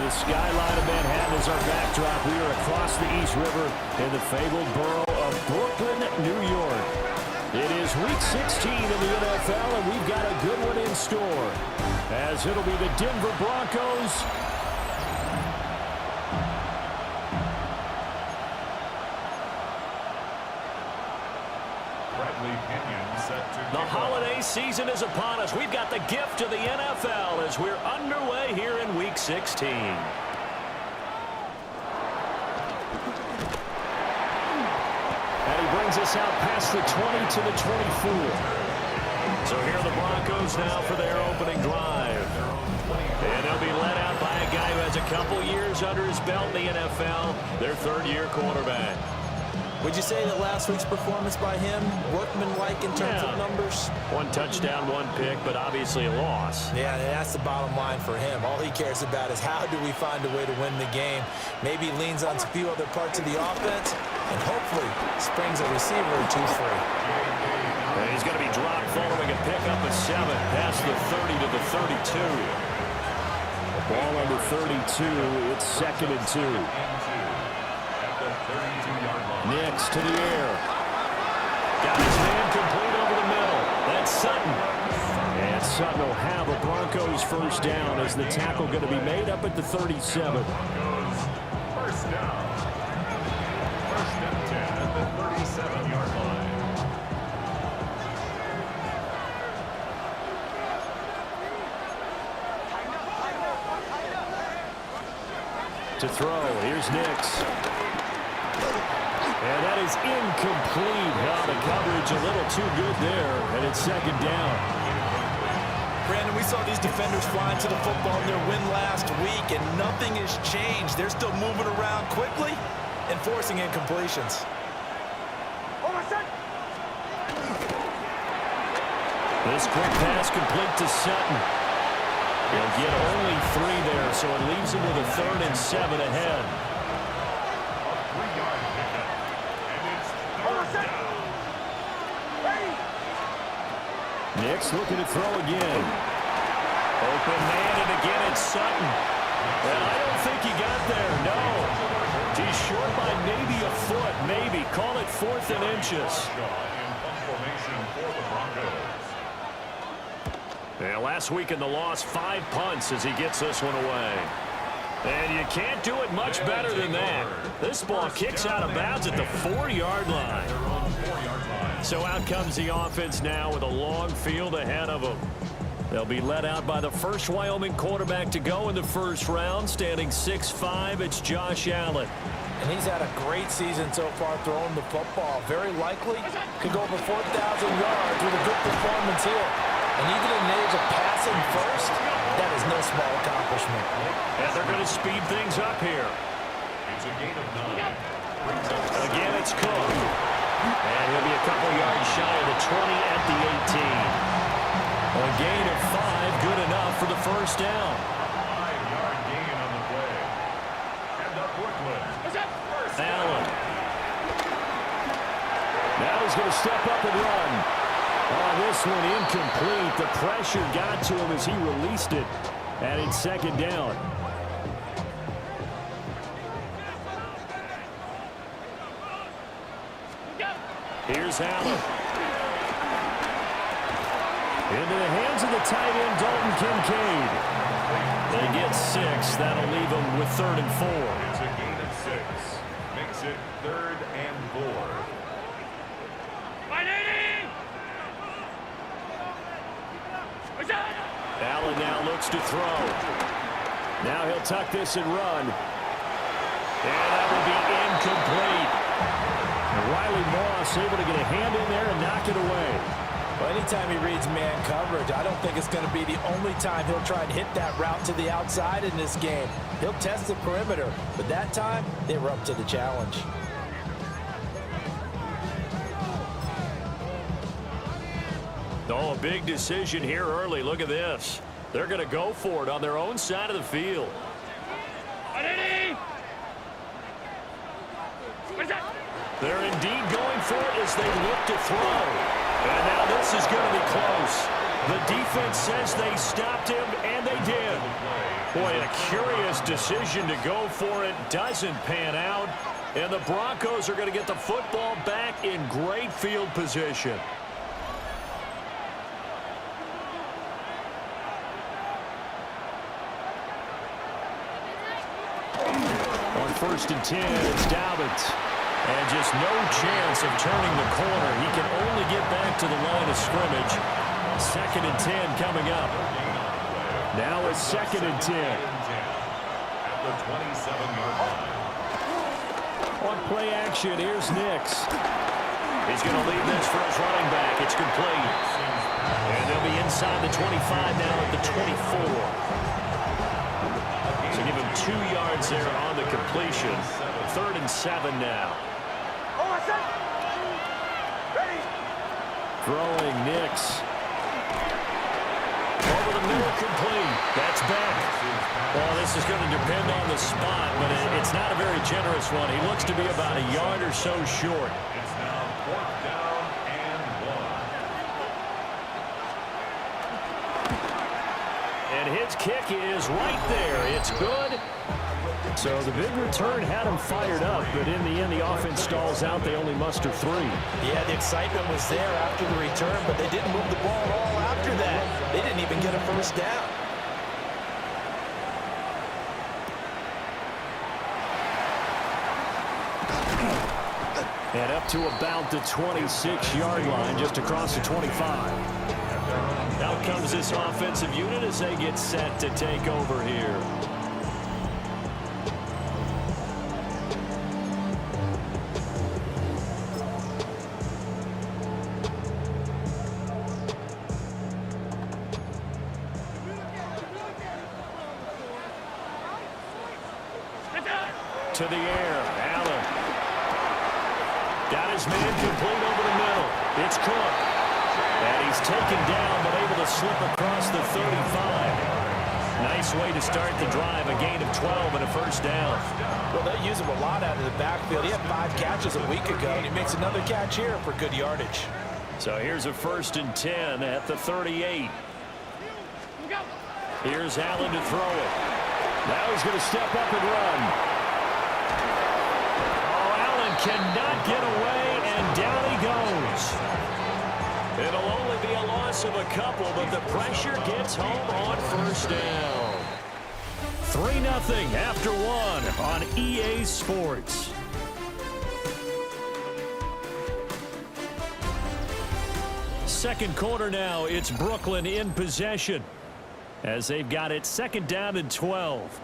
The skyline of Manhattan is our backdrop. We are across the East River in the fabled borough of Brooklyn, New York. It is Week 16 in the NFL, and we've got a good one in store, as it'll be the Denver Broncos The holiday season is upon us. We've got the gift of the NFL as we're underway here in Week 16. And he brings us out past the 20 to the 24. So here are the Broncos now for their opening drive. And they'll be led out by a guy who has a couple years under his belt in the NFL, their third-year quarterback. Would you say that last week's performance by him, workmanlike in terms of numbers? One touchdown, one pick, but obviously a loss. Yeah, and that's the bottom line for him. All he cares about is how do we find a way to win the game. Maybe he leans on a few other parts of the offense, and hopefully springs a receiver or two free. And he's going to be dropped following a pickup of 7 past the 30 to the 32. Ball under 32, it's 2nd and 2. Next to the air. Got his man complete over the middle. That's Sutton. And Sutton will have a Broncos first down as the tackle going to be made up at the 37. First down. First and 10 at the 37-yard line. To throw, here's Nix. And that is incomplete. Now the coverage a little too good there, and it's 2nd down. Brandon, we saw these defenders flying to the football in their win last week, and nothing has changed. They're still moving around quickly and forcing incompletions. This quick pass complete to Sutton. He'll get only 3 there, so it leaves him with a 3rd and 7 ahead. Nix looking to throw again. Open man, and again it's Sutton. And I don't think he got there, no. He's short by maybe a foot, maybe. Call it 4th and inches. Yeah, last week in the loss, 5 punts as he gets this one away. And you can't do it much better than that. This ball kicks out of bounds at the 4-yard line. So out comes the offense now with a long field ahead of them. They'll be led out by the first Wyoming quarterback to go in the first round, standing 6'5". It's Josh Allen. And he's had a great season so far throwing the football. Very likely could go over 4,000 yards with a good performance here. And even in the age of passing first, that is no small accomplishment. And they're going to speed things up here. It's a gain of 9. Again, it's Cook. And he'll be a couple yards shy of the 20 at the 18. A gain of 5, good enough for the first down. 5-yard gain on the play. And up Brooklyn. Allen. Now he's going to step up and run. Oh, this one incomplete. The pressure got to him as he released it. And it's 2nd down. Here's Allen. Into the hands of the tight end, Dalton Kincaid. They get 6. That'll leave them with 3rd and 4. It's a gain of 6. Makes it 3rd and 4. Allen now looks to throw. Now he'll tuck this and run. And that will be incomplete. And Riley Moss able to get a hand in there and knock it away. Well, anytime he reads man coverage, I don't think it's going to be the only time he'll try and hit that route to the outside in this game. He'll test the perimeter, but that time, they were up to the challenge. Oh, a big decision here early. Look at this. They're going to go for it on their own side of the field. They're indeed going for it as they look to throw. And now this is going to be close. The defense says they stopped him, and they did. Boy, a curious decision to go for it. Doesn't pan out. And the Broncos are going to get the football back in great field position. On 1st and 10, it's Dobbins. And just no chance of turning the corner. He can only get back to the line of scrimmage. 2nd and 10 coming up. Now it's 2nd and 10. At the 27-yard line. On play action, here's Nix. He's going to lead this for his running back. It's complete. And they'll be inside the 25 now at the 24. So give him 2 yards there on the completion. 3rd and 7 now. Throwing Nix. Over the middle, complete. That's back. Well, this is going to depend on the spot, but it's not a very generous one. He looks to be about a yard or so short. It's now 4th down and 1. And his kick is right there. It's good. So the big return had him fired up, but in the end, the offense stalls out. They only muster 3. Yeah, the excitement was there after the return, but they didn't move the ball at all after that. They didn't even get a first down. And up to about the 26-yard line, just across the 25. Out comes this offensive unit as they get set to take over here. To the air, Allen. Got his man complete over the middle. It's Cook. And he's taken down, but able to slip across the 35. Nice way to start the drive, a gain of 12 and a first down. Well, they use him a lot out of the backfield. He had 5 catches a week ago, and he makes another catch here for good yardage. So here's a 1st and 10 at the 38. Here's Allen to throw it. Now he's going to step up and run. Cannot get away, and down he goes. It'll only be a loss of a couple, but the pressure gets home on first down. 3-0 after 1 on EA Sports. Second quarter now, it's Brooklyn in possession as they've got it 2nd down and 12.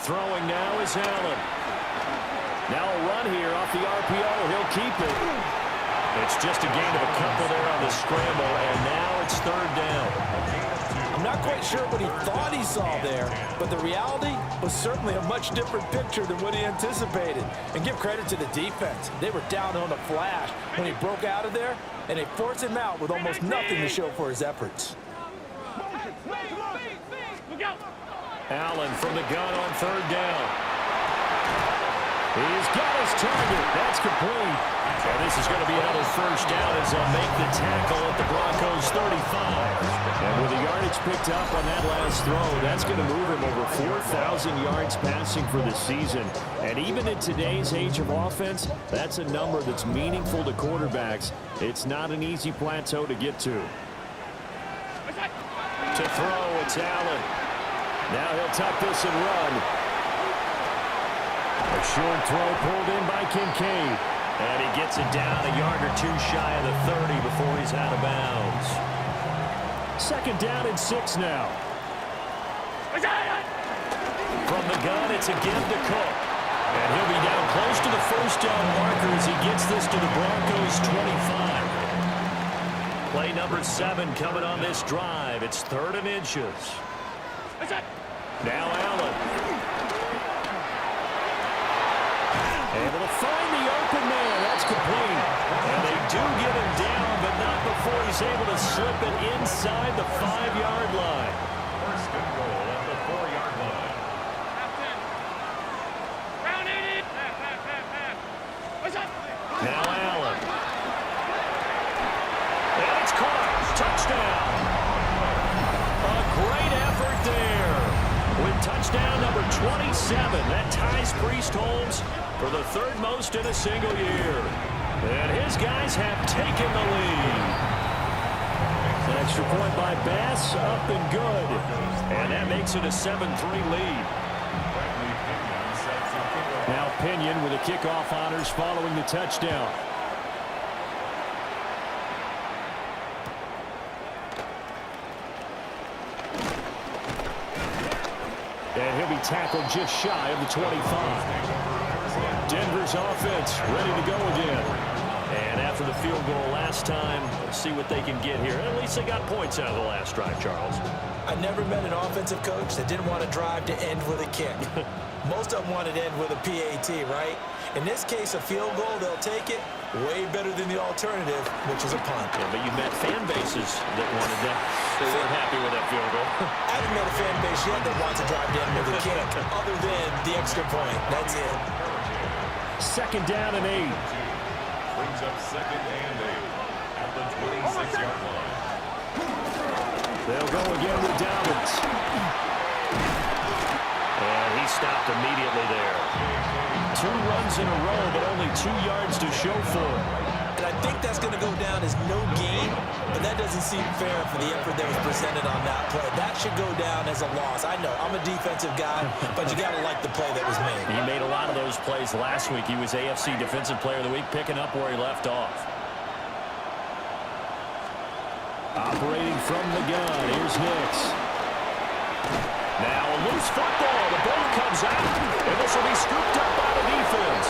Throwing now is Allen. Now a run here off the RPO. He'll keep it. It's just a gain of a couple there on the scramble, and now it's 3rd down. I'm not quite sure what he thought he saw there, but the reality was certainly a much different picture than what he anticipated. And give credit to the defense. They were down on a flash when he broke out of there, and they forced him out with almost nothing to show for his efforts. Allen from the gun on 3rd down. He's got his target. That's complete. And this is going to be another first down as they'll make the tackle at the Broncos' 35. And with the yardage picked up on that last throw, that's going to move him over 4,000 yards passing for the season. And even in today's age of offense, that's a number that's meaningful to quarterbacks. It's not an easy plateau to get to. To throw, it's Allen. Now he'll tuck this and run. A short throw pulled in by Kincaid. And he gets it down a yard or 2 shy of the 30 before he's out of bounds. 2nd down and 6 now. From the gun, it's again to Cook. And he'll be down close to the first down marker as he gets this to the Broncos' 25. Play number 7 coming on this drive. It's 3rd and inches. Now Allen. Able to find the open man. That's complete. And they do get him down, but not before he's able to slip it inside the 5-yard line. First and goal at the 4-yard line. Now Allen. touchdown number 27. That ties Priest Holmes for the third most in a single year. And his guys have taken the lead. An extra point by Bass, up and good. And that makes it a 7-3 lead. Now Pinion with the kickoff honors following the touchdown. And he'll be tackled just shy of the 25. Denver's offense ready to go again. And after the field goal last time, let's see what they can get here. At least they got points out of the last drive, Charles. I never met an offensive coach that didn't want to drive to end with a kick. Most of them wanted to end with a PAT, right? In this case, a field goal, they'll take it. Way better than the alternative, which is a punt. Yeah, but you met fan bases that wanted that. They weren't happy with that field goal. I haven't met a fan base yet that wants to drive down with a kick, other than the extra point. That's it. Second down and 8. Brings up second and 8 at the 26-yard line. They'll go again with Dobbins. And he stopped immediately there. 2 runs in a row, but only 2 yards to show for it. And I think that's going to go down as no gain, but that doesn't seem fair for the effort that was presented on that play. That should go down as a loss. I know, I'm a defensive guy, but you got to like the play that was made. He made a lot of those plays last week. He was AFC Defensive Player of the Week, picking up where he left off. Operating from the gun, here's Hicks. Now a loose football. The ball comes out, and this will be scooped up by the defense.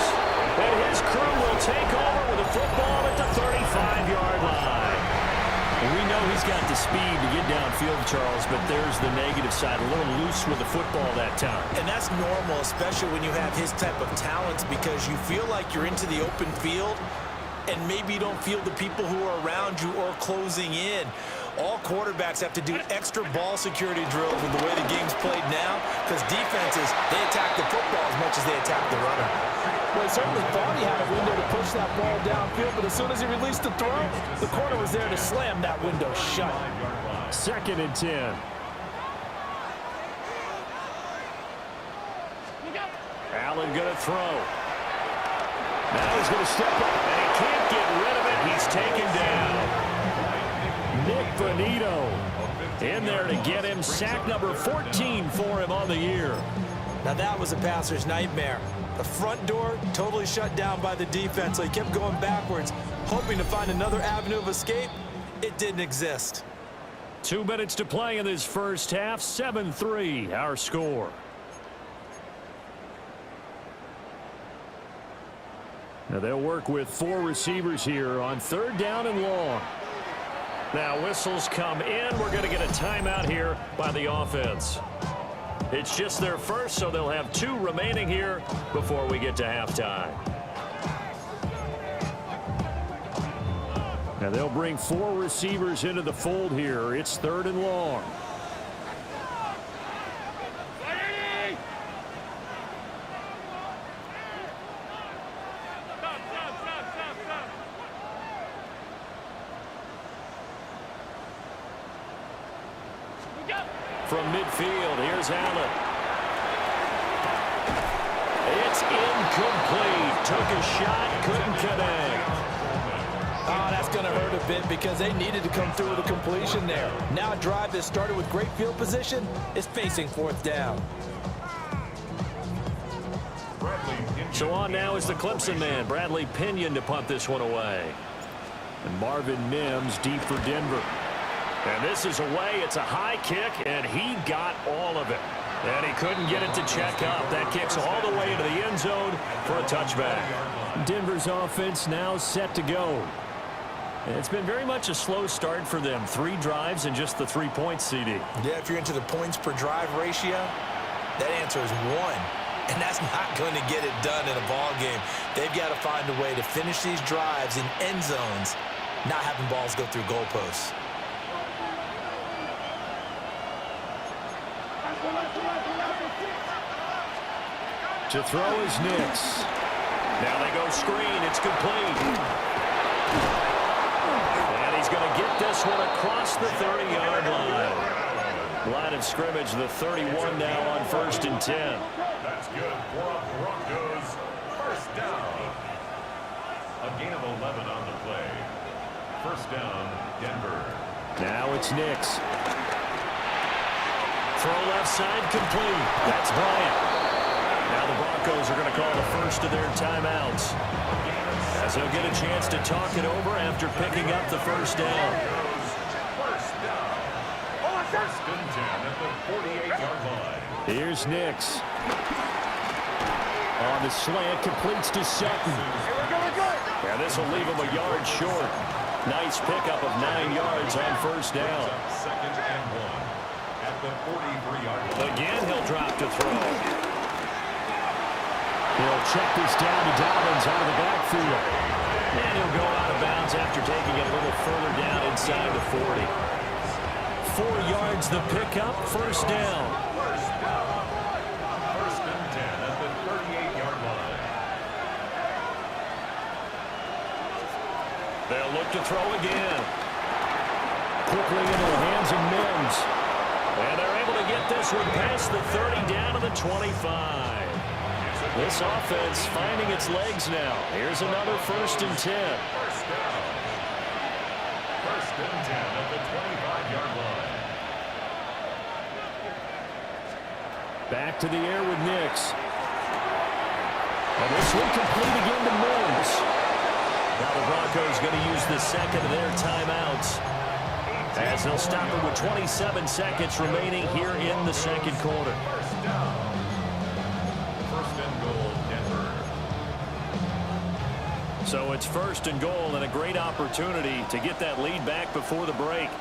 And his crew will take over with a football at the 35-yard line. And we know he's got the speed to get downfield, Charles, but there's the negative side. A little loose with the football that time. And that's normal, especially when you have his type of talents, because you feel like you're into the open field, and maybe you don't feel the people who are around you or closing in. All quarterbacks have to do extra ball security drills with the way the game's played now, because defenses, they attack the football as much as they attack the runner. Well, he certainly thought he had a window to push that ball downfield, but as soon as he released the throw, the corner was there to slam that window shut. Second and 10. Allen going to throw. Now he's going to step up, and he can't get rid of it. He's taken down. Nick Bonito in there to get him. Sack number 14 for him on the year. Now that was a passer's nightmare. The front door totally shut down by the defense, so he kept going backwards, hoping to find another avenue of escape. It didn't exist. 2 minutes to play in this first half. 7-3 our score. Now they'll work with 4 receivers here on 3rd down and long. Now whistles come in. We're going to get a timeout here by the offense. It's just their first, so they'll have 2 remaining here before we get to halftime. Now they'll bring 4 receivers into the fold here. It's 3rd and long. From midfield, here's Allen. It's incomplete. Took a shot, couldn't connect. Oh, that's going to hurt a bit because they needed to come through with a completion there. Now a drive that started with great field position is facing 4th down. So on now is the Clemson man, Bradley Pinion, to punt this one away. And Marvin Mims deep for Denver. And this is away. It's a high kick, and he got all of it. And he couldn't get it to check up. That kicks all the way into the end zone for a touchback. Denver's offense now set to go. And it's been very much a slow start for them. 3 drives and just the 3 points, CD. Yeah, if you're into the points per drive ratio, that answer is 1. And that's not going to get it done in a ball game. They've got to find a way to finish these drives in end zones, not having balls go through goalposts. To throw is Nix. Now they go screen. It's complete. And he's going to get this one across the 30-yard line. Line of scrimmage, the 31 now on 1st and 10. That's good for a Broncos first down. A gain of 11 on the play. First down, Denver. Now it's Nix. Throw left side complete. That's Bryant. Now the Broncos are going to call the first of their timeouts, as they'll get a chance to talk it over after picking up the first down. First and 10 at the 48-yard line. Here's Nix. On the slant, completes to Sutton. Yeah, this will leave him a yard short. Nice pickup of 9 yards on first down. Second and 1 at the 43-yard line. Again, he'll drop to throw. He'll check this down to Dobbins out of the backfield. And he'll go out of bounds after taking it a little further down inside the 40. 4 yards the pickup, first down. First and 10 at the 38-yard line. They'll look to throw again. Quickly into the hands of Mims. And they're able to get this one past the 30 down to the 25. This offense finding its legs now. Here's another first and 10. First down. First and 10 at the 25-yard line. Back to the air with Nix. And this one complete again to Mims. Now the Broncos going to use the second of their timeouts, as they'll stop it with 27 seconds remaining here in the second quarter. First down. First and goal, Denver. So it's first and goal, and a great opportunity to get that lead back before the break.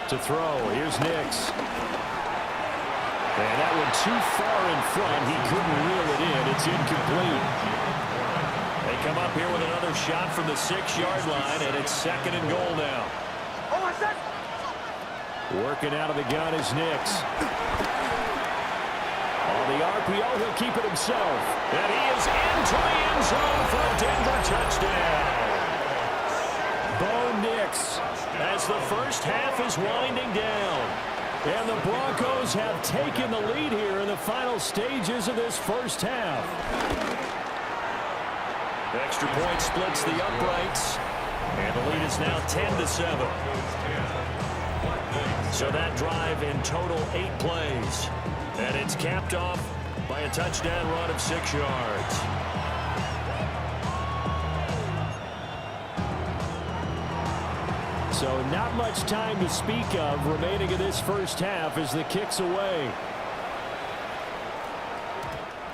To throw, here's Nix. And that one too far in front. He couldn't reel it in. It's incomplete. They come up here with another shot from the 6-yard line, and it's second and goal now. Working out of the gun is Nix. On the RPO, he'll keep it himself. And he is into the end zone for a Denver touchdown. Bo Nix, as the first half is winding down. And the Broncos have taken the lead here in the final stages of this first half. Extra point splits the uprights. And the lead is now 10-7. So that drive in total 8 plays. And it's capped off by a touchdown run of 6 yards. So not much time to speak of remaining in this first half as the kick's away.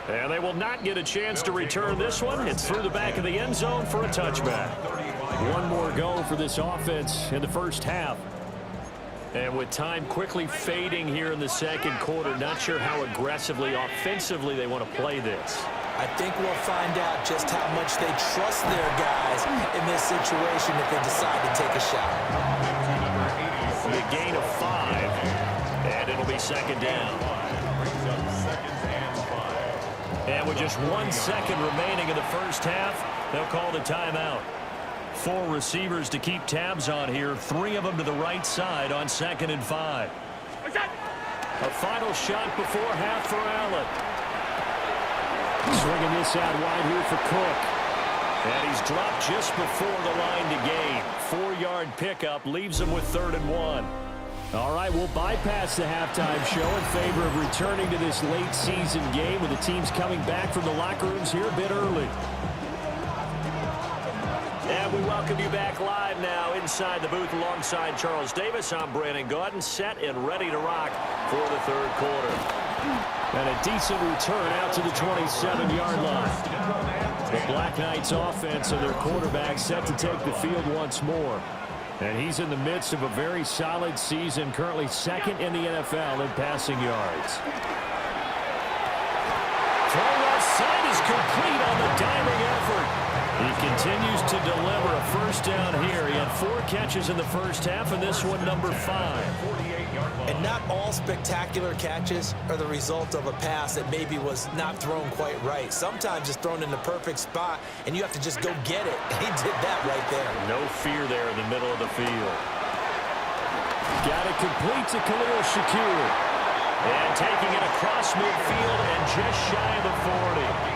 And they will not get a chance to return this one. It's through the back of the end zone for a touchback. One more go for this offense in the first half. And with time quickly fading here in the second quarter, not sure how aggressively, offensively they want to play this. I think we'll find out just how much they trust their guys in this situation if they decide to take a shot. A gain of 5, and it'll be second down. And with just 1 second remaining in the first half, they'll call the timeout. 4 receivers to keep tabs on here, 3 of them to the right side on 2nd and 5. A final shot before half for Allen. Swinging this out wide here for Cook. And he's dropped just before the line to gain. 4-yard pickup leaves him with 3rd and 1. All right, we'll bypass the halftime show in favor of returning to this late season game with the teams coming back from the locker rooms here a bit early. And we welcome you back live now inside the booth alongside Charles Davis. I'm Brandon Gaudin, set and ready to rock for the 3rd quarter. And a decent return out to the 27-yard line. The Black Knights offense and their quarterback set to take the field once more. And he's in the midst of a very solid season, currently 2nd in the NFL in passing yards. Throw left side is complete on the diving effort. He continues to deliver a first down here. He had 4 catches in the first half, and this one number 5. And not all spectacular catches are the result of a pass that maybe was not thrown quite right. Sometimes it's thrown in the perfect spot, and you have to just go get it. He did that right there. No fear there in the middle of the field. Got it complete to Khalil Shakir. And taking it across midfield and just shy of the 40.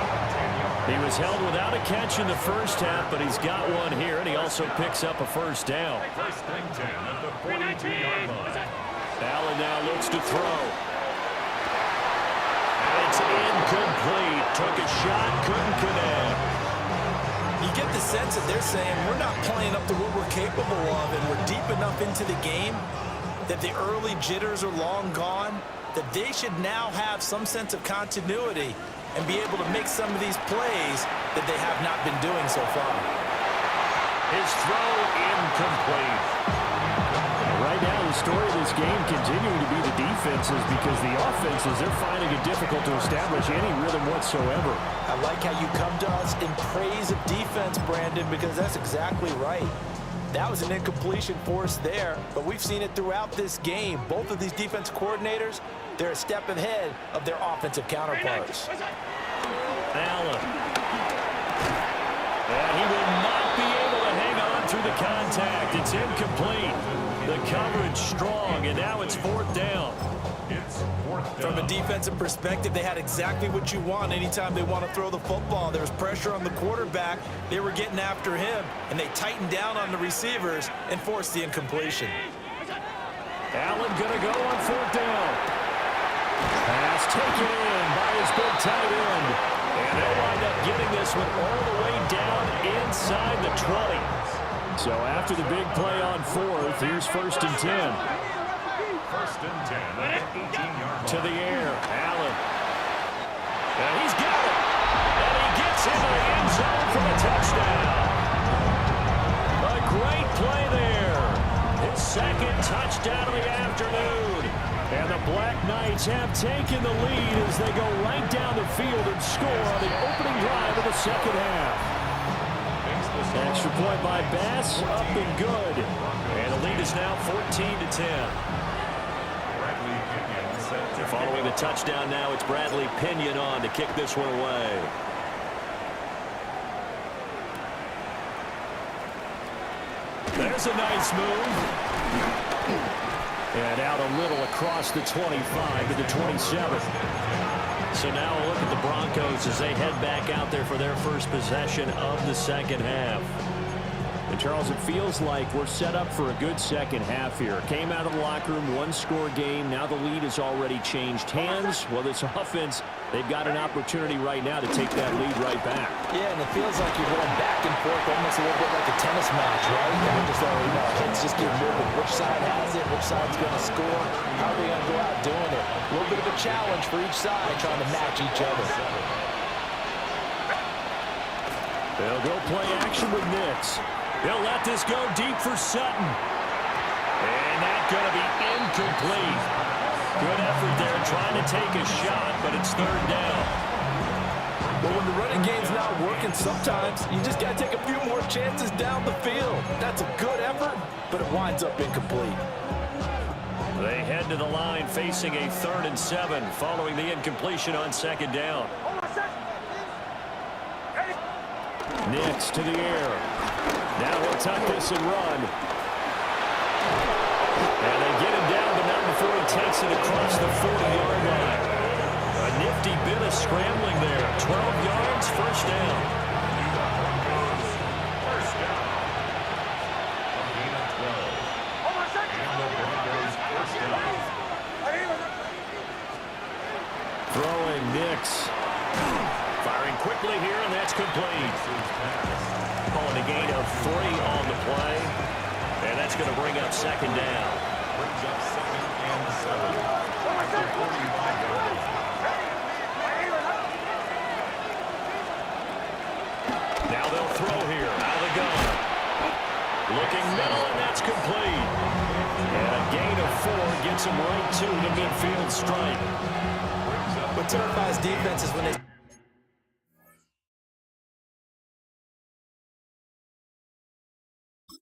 He was held without a catch in the first half, but he's got one here, and he also picks up a first down. First and 10 at the 42-yard line. Allen now looks to throw. And it's incomplete. Took a shot, couldn't connect. You get the sense that they're saying we're not playing up to what we're capable of, and we're deep enough into the game that the early jitters are long gone, that they should now have some sense of continuity and be able to make some of these plays that they have not been doing so far. His throw incomplete. Right now, the story of this game continuing to be the defenses, because the offenses, they're finding it difficult to establish any rhythm whatsoever. I like how you come to us in praise of defense, Brandon, because that's exactly right. That was an incompletion force there, but we've seen it throughout this game. Both of these defense coordinators, they're a step ahead of their offensive counterparts. Allen. And he will not be able to hang on through the contact. It's incomplete. The coverage strong, and now it's fourth down. It's fourth down. From a defensive perspective, they had exactly what you want anytime they want to throw the football. There was pressure on the quarterback. They were getting after him, and they tightened down on the receivers and forced the incompletion. Allen going to go on fourth down. Pass taken in by his big tight end. And they'll wind up getting this one all the way down inside the 20. So after the big play on fourth, here's first and 10. First and 10 at the 18-yard line. To the air, Allen. And he's got it. And he gets into the end zone for a touchdown. A great play there. His second touchdown of the afternoon. And the Black Knights have taken the lead as they go right down the field and score on the opening drive of the second half. Extra point by Bass, up and good. And the lead is now 14-10. Following the touchdown now, it's Bradley Pinion on to kick this one away. There's a nice move. And out a little across the 25 to the 27. So now a look at the Broncos as they head back out there for their first possession of the second half. And Charles, it feels like we're set up for a good second half here. Came out of the locker room, one-score game. Now the lead has already changed hands. Well, this offense, they've got an opportunity right now to take that lead right back. Yeah, and it feels like you're going back and forth, almost a little bit like a tennis match, right? Kids just get moving. Which side has it? Which side's going to score? How are they going to go out doing it? A little bit of a challenge for each side, trying to match each other. They'll go play action with Nix. They'll let this go deep for Sutton. And that's going to be incomplete. Good effort there trying to take a shot, but it's third down. But when the running game's not working, sometimes you just got to take a few more chances down the field. That's a good effort, but it winds up incomplete. They head to the line facing a 3rd and 7 following the incompletion on second down. Nix to the air. Now he'll tuck this and run. And they get him down, but not before he takes it across the 40-yard line. A nifty bit of scrambling there. 12 yards, first down. First down. A gain of 12. And the Broncos first down. Throwing Nix. Firing quickly here, and that's complete. Calling a gain of 3 on the play. And that's going to bring up second down. Brings up second and 7. After 45 yards. Now they'll throw here. Out of the gun. Looking middle, and that's complete. And a gain of 4 gets him right to the midfield stripe. What terrifies defenses when they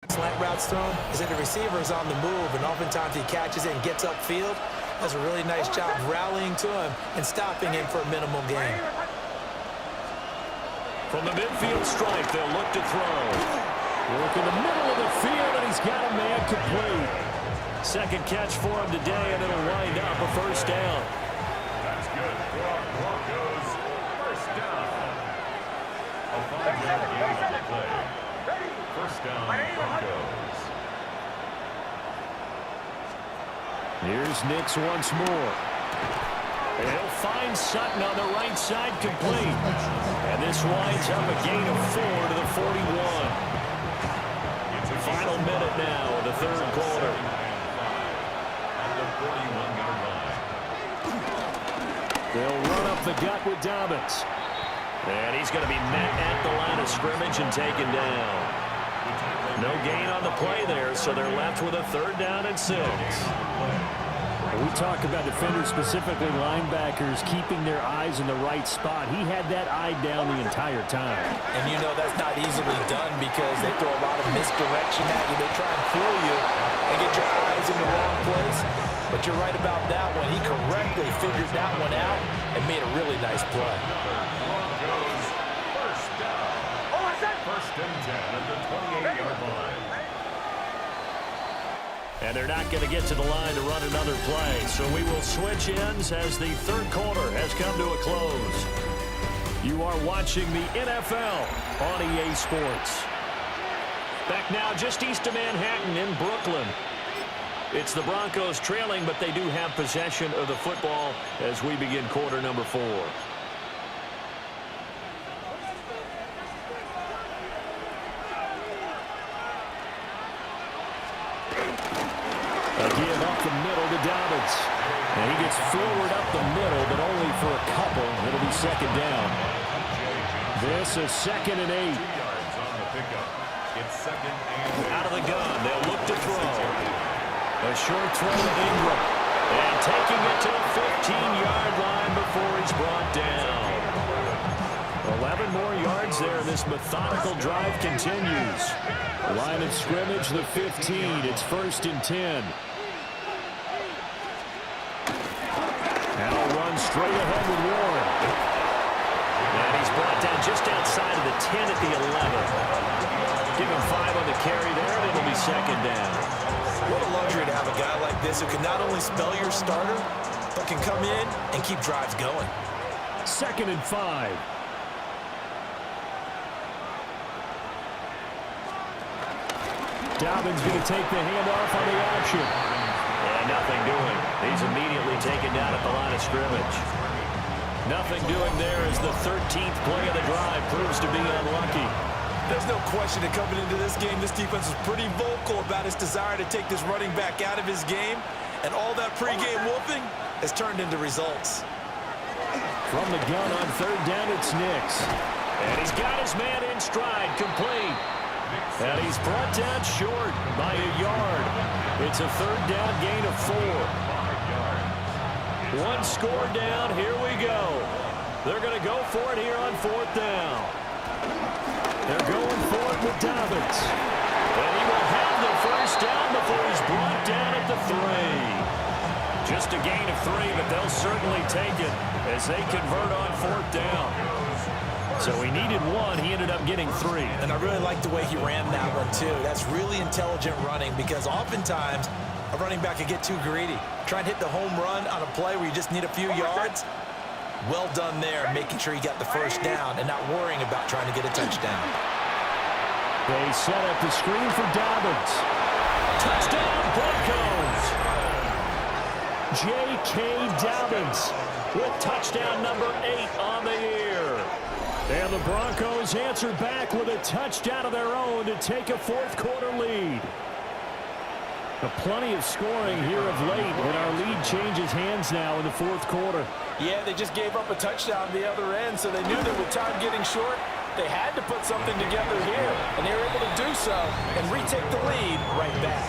slant routes thrown is that the receiver is on the move, and oftentimes he catches it and gets upfield. Does a really nice job rallying to him and stopping him for a minimal gain. From the midfield stripe, they'll look to throw. Look in the middle of the field, and he's got a man complete. Second catch for him today, and it'll wind up a first down. That's good for our Broncos. First down. A 5-yard gain on the play. First down, Broncos. Here's Nix once more. And he'll find Sutton on the right side, complete. And this winds up a gain of 4 to the 41. Final minute now of the third quarter. On the 41-yard line. They'll run up the gut with Dobbins. And he's going to be met at the line of scrimmage and taken down. No gain on the play there, so they're left with a 3rd down and 6. We talk about defenders, specifically linebackers, keeping their eyes in the right spot. He had that eye down the entire time. And you know that's not easily done because they throw a lot of misdirection at you. They try and fool you and get your eyes in the wrong place. But you're right about that one. He correctly figured that one out and made a really nice play. Broncos first down. First and 10 at the 28-yard line. And they're not going to get to the line to run another play. So we will switch ends as the third quarter has come to a close. You are watching the NFL on EA Sports. Back now just east of Manhattan in Brooklyn. It's the Broncos trailing, but they do have possession of the football as we begin quarter number 4. A give up the middle to Dobbins. And he gets forward up the middle, but only for a couple. It'll be second down. This is 2nd and 8. 2 yards on the pickup. It's 2nd and 8. Out of the gun, they'll look to throw. A short throw to Ingram. And taking it to the 15-yard line before he's brought down. 11 more yards there. This methodical drive continues. Line of scrimmage, the 15. It's 1st and 10. Now run straight ahead with Warren. And he's brought down just outside of the 10 at the 11. Give him 5 on the carry there, and it'll be second down. What a luxury to have a guy like this who can not only spell your starter, but can come in and keep drives going. 2nd and 5. Dobbins going to take the handoff on the action. And nothing doing. He's immediately taken down at the line of scrimmage. Nothing doing there as the 13th play of the drive proves to be unlucky. There's no question that coming into this game, this defense was pretty vocal about its desire to take this running back out of his game. And all that pregame whooping has turned into results. From the gun on 3rd down, it's Nix. And he's got his man in stride, complete. And he's brought down short by a yard. It's a 3rd down gain of 4. 1 score down. Here we go. They're going to go for it here on 4th down. They're going for it with Dobbins. And he will have the first down before he's brought down at the 3. Just a gain of 3, but they'll certainly take it as they convert on 4th down. So he needed 1. He ended up getting 3. And I really like the way he ran that one, too. That's really intelligent running because oftentimes a running back can get too greedy. Try and hit the home run on a play where you just need a few yards. Well done there, making sure he got the first down and not worrying about trying to get a touchdown. They set up the screen for Dobbins. Touchdown, Broncos! J.K. Dobbins with touchdown number 8 on the year. And the Broncos answer back with a touchdown of their own to take a 4th quarter lead. Plenty of scoring here of late, and our lead changes hands now in the 4th quarter. Yeah, they just gave up a touchdown the other end, so they knew that with time getting short, they had to put something together here, and they were able to do so and retake the lead right back.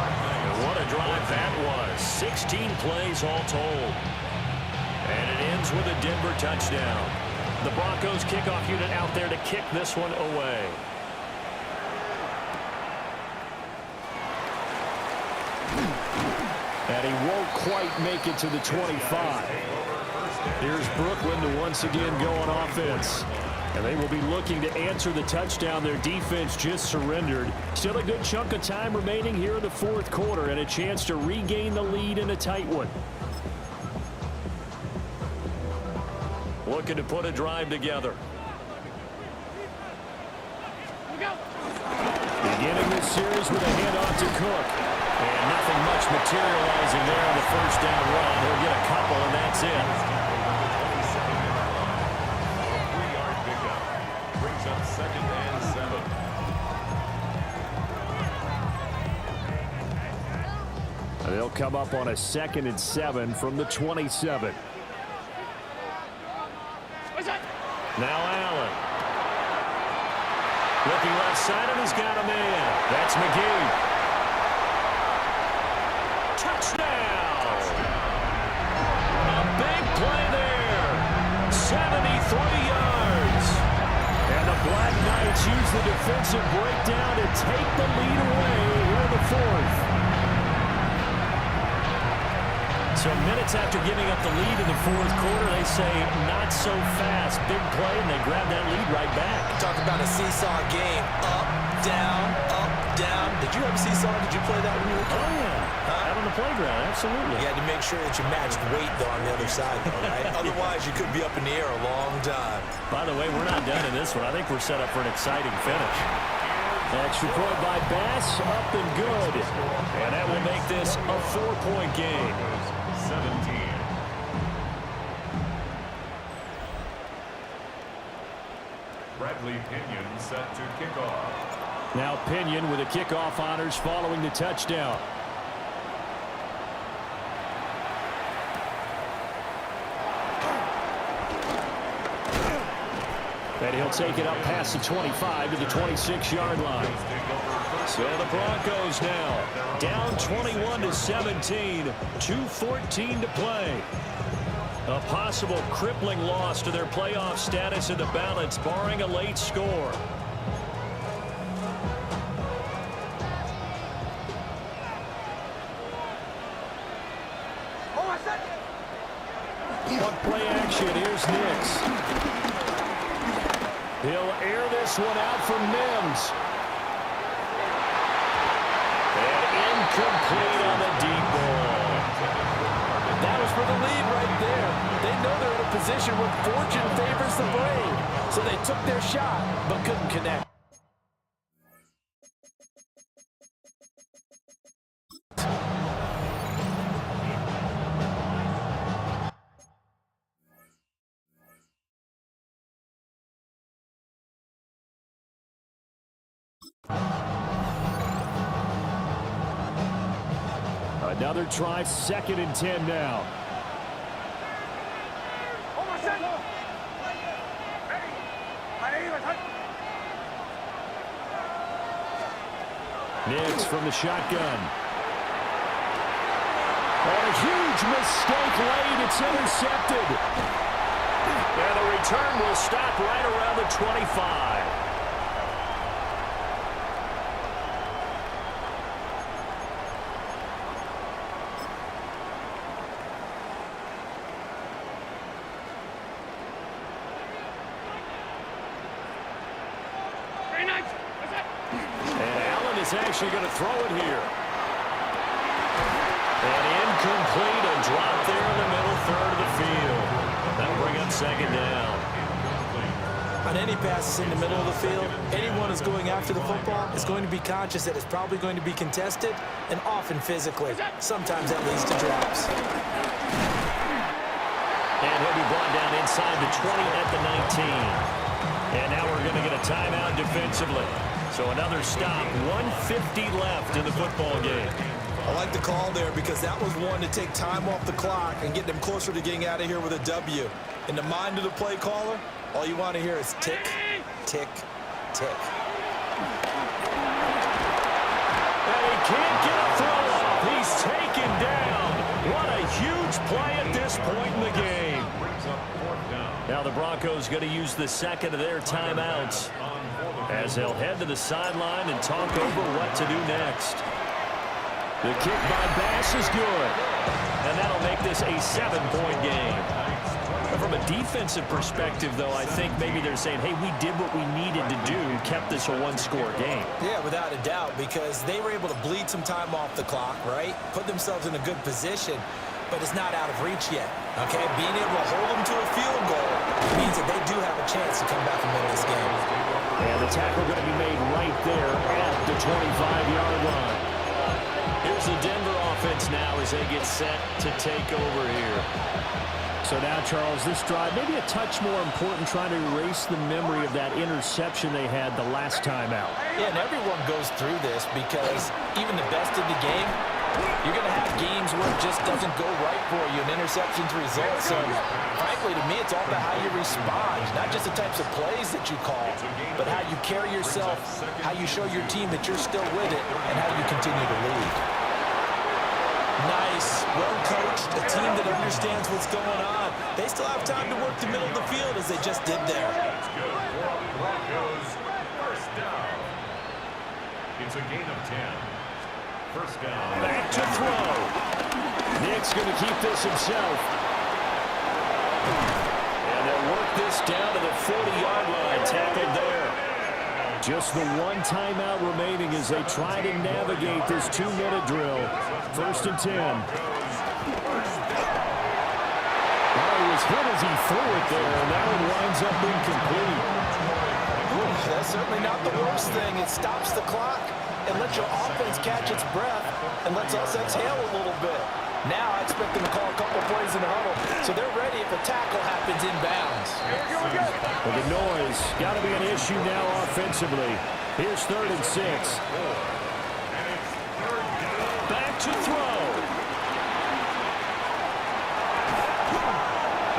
And what a drive that was. 16 plays all told. And it ends with a Denver touchdown. The Broncos kickoff unit out there to kick this one away. And he won't quite make it to the 25. Here's Brooklyn to once again go on offense. And they will be looking to answer the touchdown their defense just surrendered. Still a good chunk of time remaining here in the fourth quarter and a chance to regain the lead in a tight one. Looking to put a drive together. Beginning this series with a handoff to Cook. And nothing much materializing there on the first down run. He'll get a couple, and that's it. Second and 7. They'll come up on a 2nd and 7 from the 27. Now Allen. Looking left side, and he's got a man. That's McGee. Touchdown! A big play there. 73 yards. And the Black Knights use the defensive breakdown to take the lead away here in the fourth. So minutes after giving up the lead in the fourth quarter, they say not so fast. Big play, and they grab that lead right back. Talk about a seesaw game. Up, down, up, down. Did you have a seesaw? Did you play that when you were a kid? Oh, yeah. Out on the playground, absolutely. You had to make sure that you matched weight, though, on the other side, though, right? Otherwise, you could be up in the air a long time. By the way, we're not done in this one. I think we're set up for an exciting finish. Extra point by Bass, up and good. And that will make this a 4-point game. 17. Bradley Pinion set to kick off. Now Pinion with the kickoff honors following the touchdown. And he'll take it up past the 25 to the 26-yard line. So the Broncos now down 21-17, 2:14 to play. A possible crippling loss to their playoff status in the balance, barring a late score. One play action. Here's Nix. He'll air this one out for Mims. Incomplete on the deep ball. That was for the lead right there. They know they're in a position where fortune favors the brave. So they took their shot, but couldn't connect. Another try, 2nd and 10 now. Nix from the shotgun. And a huge mistake late. It's intercepted. And the return will stop right around the 25. Actually going to throw it here. And incomplete, a drop there in the middle third of the field. That'll bring up 2nd down. On any passes in the middle of the field, anyone who's going after the football is going to be conscious that it's probably going to be contested, and often physically. Sometimes that leads to drops. And he'll be brought down inside the 20 at the 19. And now we're going to get a timeout defensively. So another stop, 1:50 left in the football game. I like the call there because that was one to take time off the clock and get them closer to getting out of here with a W. In the mind of the play caller, all you want to hear is tick, tick, tick. And he can't get a throw off. He's taken down. What a huge play at this point in the game. Now the Broncos going to use the second of their timeouts as they'll head to the sideline and talk over what to do next. The kick by Bass is good. And that'll make this a 7-point game. A from a defensive perspective, though, I think maybe they're saying, hey, we did what we needed to do, kept this a one-score game. Yeah, without a doubt, because they were able to bleed some time off the clock, right? Put themselves in a good position, but it's not out of reach yet, okay? Being able to hold them to a field goal means that they do have a chance to come back and win this game. And the tackle going to be made right there at the 25-yard line. Here's the Denver offense now as they get set to take over here. So now, Charles, this drive maybe a touch more important, trying to erase the memory of that interception they had the last time out. Yeah, and everyone goes through this because even the best in the game, you're going to have games where it just doesn't go right for you, and interceptions result. So, frankly, to me, it's all about how you respond, not just the types of plays that you call, but how you carry yourself, how you show your team that you're still with it, and how you continue to lead. Nice, well-coached, a team that understands what's going on. They still have time to work the middle of the field as they just did there. That's good. Broncos, first down. It's a gain of 10. First down. Back to throw. Nick's going to keep this himself. And they'll work this down to the 40-yard line, tackled there. Just the one timeout remaining as they try to navigate this 2-minute drill. First and 10. Oh, he was hit as he threw it there, and that one winds up incomplete. Ooh, that's certainly not the worst thing. It stops the clock and lets your offense catch its breath and lets us exhale a little bit. Now I expect them to call a couple plays in the huddle, so they're ready if a tackle happens inbounds. Well, the noise got to be an issue now offensively. Here's 3rd and 6. Back to throw.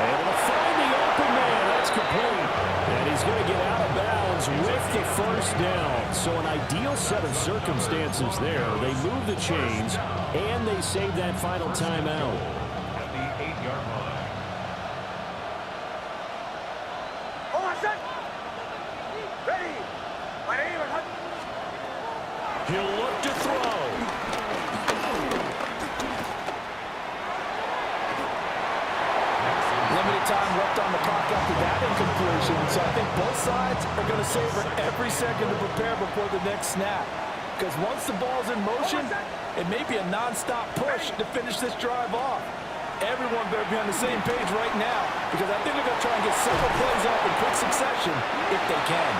Able to find the open man. That's complete. And he's going to get out of bounds with the first down. So an ideal set of circumstances there. They move the chains, and they save that final timeout. At the 8-yard line. Hold on, set. Ready. My name is Hudson. He'll look to throw. Limited time left on the clock after that incompletion, so I think both sides are going to savor every second to prepare before the next snap. Because once the ball's in motion, it may be a non-stop push to finish this drive off. Everyone better be on the same page right now, because I think they're going to try and get several plays up in quick succession if they can.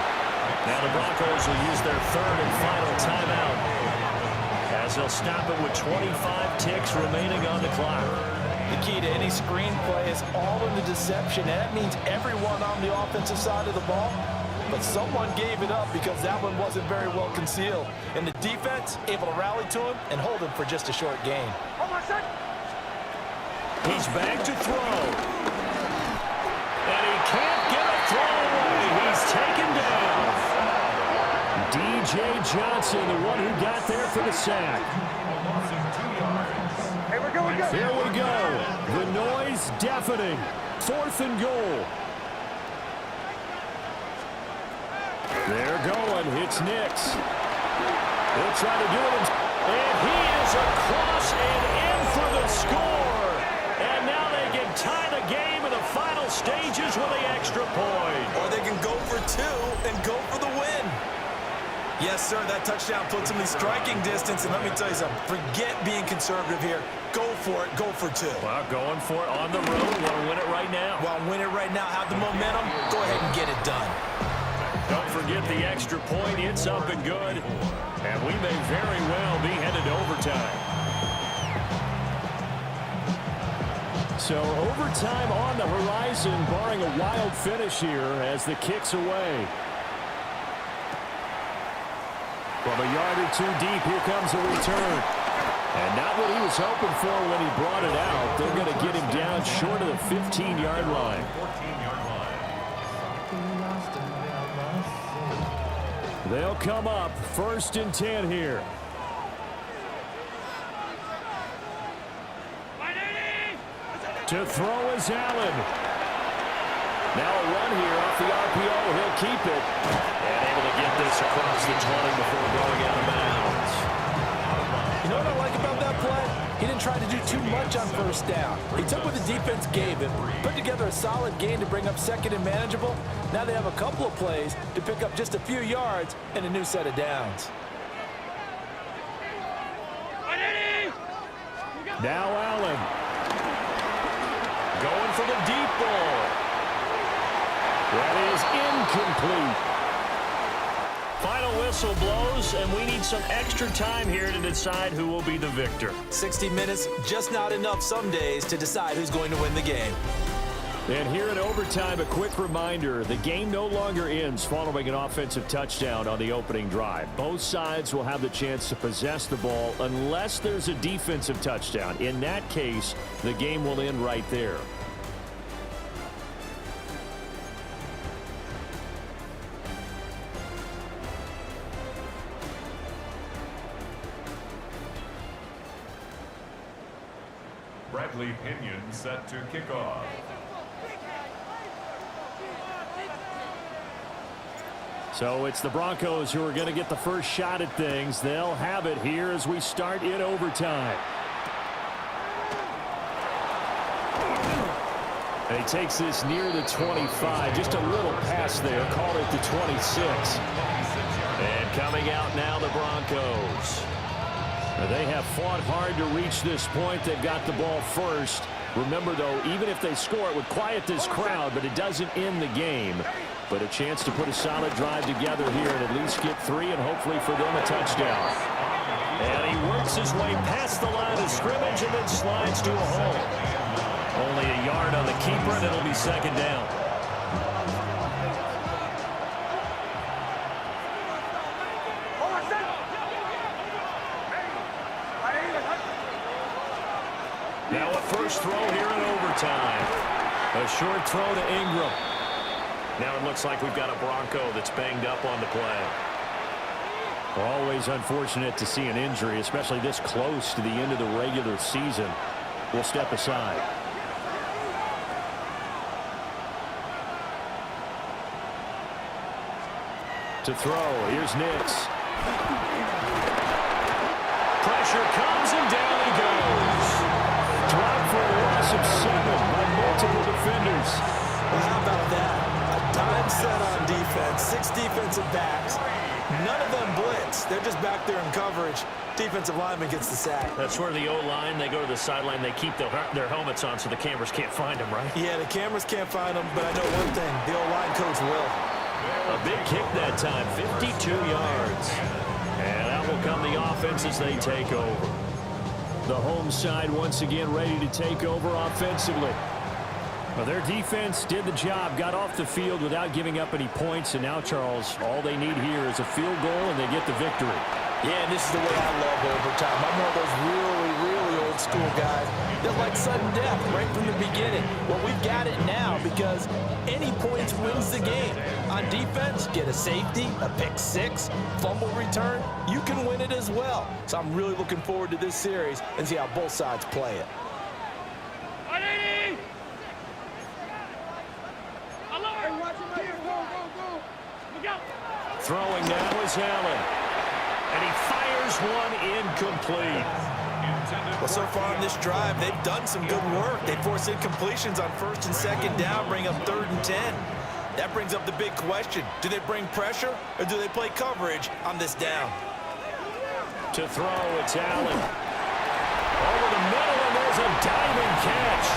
Now the Broncos will use their 3rd and final timeout as they'll stop it with 25 ticks remaining on the clock. The key to any screenplay is all in the deception, and that means everyone on the offensive side of the ball, but someone gave it up because that one wasn't very well concealed. And the defense able to rally to him and hold him for just a short gain. Hold on, set. He's back to throw. And he can't get a throw away. He's taken down. D.J. Johnson, the one who got there for the sack. Hey, we're going good. Here we go. The noise deafening. 4th and goal. They're going. It's Nix. He'll try to do it. And he is across and in for the score. And now they can tie the game in the final stages with the extra point. Or they can go for 2 and go for the win. Yes, sir, that touchdown puts them in striking distance. And let me tell you something, forget being conservative here. Go for it, go for 2. Well, going for it on the road. Want to win it right now. Well, win it right now, have the momentum, go ahead and get it done. Don't forget the extra point. It's up and good. And we may very well be headed to overtime. So overtime on the horizon, barring a wild finish here as the kick's away. From a yard or 2 deep, here comes a return. And not what he was hoping for when he brought it out. They're going to get him down short of the 15-yard line. 14-yard line. They'll come up 1st and 10 here. To throw is Allen. Now a run here off the RPO. He'll keep it. And able to get this across the 20 before going out of bounds. You know what I like about that play? He didn't try to do too much on first down. He took what the defense gave him, put together a solid gain to bring up second and manageable. Now they have a couple of plays to pick up just a few yards and a new set of downs. Now Allen. Going for the deep ball. That is incomplete. Final whistle blows, and we need some extra time here to decide who will be the victor. 60 minutes, just not enough some days to decide who's going to win the game. And here in overtime, a quick reminder, the game no longer ends following an offensive touchdown on the opening drive. Both sides will have the chance to possess the ball unless there's a defensive touchdown. In that case, the game will end right there. Bradley Pinion set to kick off. So it's the Broncos who are going to get the first shot at things. They'll have it here as we start in overtime. And he takes this near the 25. Just a little pass there. Call it the 26. And coming out now, the Broncos. They have fought hard to reach this point. They've got the ball first. Remember, though, even if they score, it would quiet this crowd, but it doesn't end the game. But a chance to put a solid drive together here and at least get 3 and hopefully for them a touchdown. And he works his way past the line of scrimmage and then slides to a hole. Only a yard on the keeper, and it'll be second down. Now a first throw here in overtime. A short throw to Ingram. Now it looks like we've got a Bronco that's banged up on the play. Always unfortunate to see an injury, especially this close to the end of the regular season. We'll step aside. To throw, here's Nix. Pressure comes and down he goes. Dropped for a loss of 7 by multiple defenders. Well, how about that? A dime set on defense, 6 defensive backs. None of them blitz. They're just back there in coverage. Defensive lineman gets the sack. That's where the O-line, they go to the sideline, they keep their helmets on so the cameras can't find them, right? Yeah, the cameras can't find them, but I know one thing. The O-line coach will. A big kick that time, 52 yards. And out will come the offense as they take over. The home side once again ready to take over offensively. Well, their defense did the job, got off the field without giving up any points, and now, Charles, all they need here is a field goal, and they get the victory. Yeah, and this is the way I love overtime. I'm one of those really old school guys that like sudden death right from the beginning. Well, we've got it now because any points wins the game. On defense, get a safety, a pick 6, fumble return, you can win it as well. So I'm really looking forward to this series and see how both sides play it. Throwing now is Allen. And he fires one incomplete. Well, so far on this drive, they've done some good work. They force incompletions on first and second down, bring up 3rd and 10. That brings up the big question. Do they bring pressure or do they play coverage on this down? To throw, it's Allen. Over the middle, and there's a diving catch.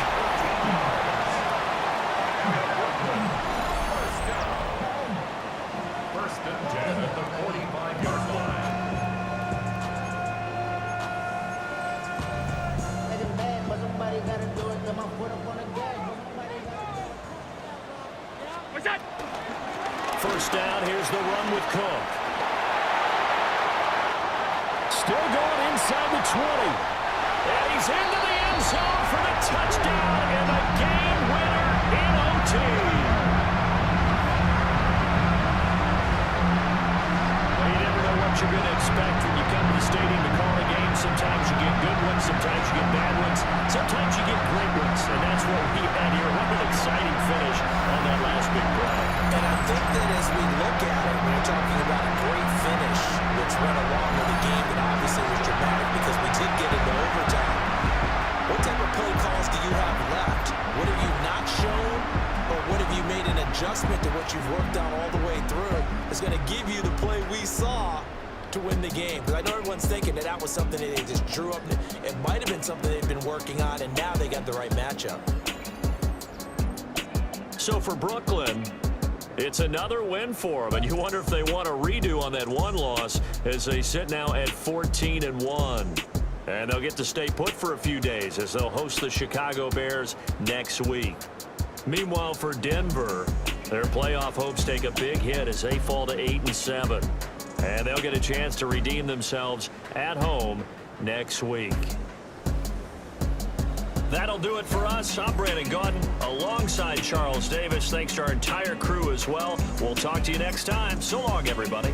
First and 10 at the 45-yard line. First down, here's the run with Cook. Still going inside the 20. And he's into the end zone for the touchdown and a game winner in OT. Well, you never know what you're going to expect when you come to the stadium to call a game. Sometimes you get good ones, sometimes you get bad ones, sometimes you get great ones. And that's what we had here. What an exciting finish on that last big drive. And I think that as we look at it, we're talking about a great finish, which went along with the game that obviously was dramatic because we did get into overtime. what you've worked on all the way through is going to give you the play we saw to win the game. Because I know everyone's thinking that was something that they just drew up. It might have been something they've been working on, and now they got the right matchup. So for Brooklyn, it's another win for them, and you wonder if they want a redo on that one loss as they sit now at 14-1. And they'll get to stay put for a few days as they'll host the Chicago Bears next week. Meanwhile, for Denver, their playoff hopes take a big hit as they fall to 8-7. And they'll get a chance to redeem themselves at home next week. That'll do it for us. I'm Brandon Gaudin alongside Charles Davis. Thanks to our entire crew as well. We'll talk to you next time. So long, everybody.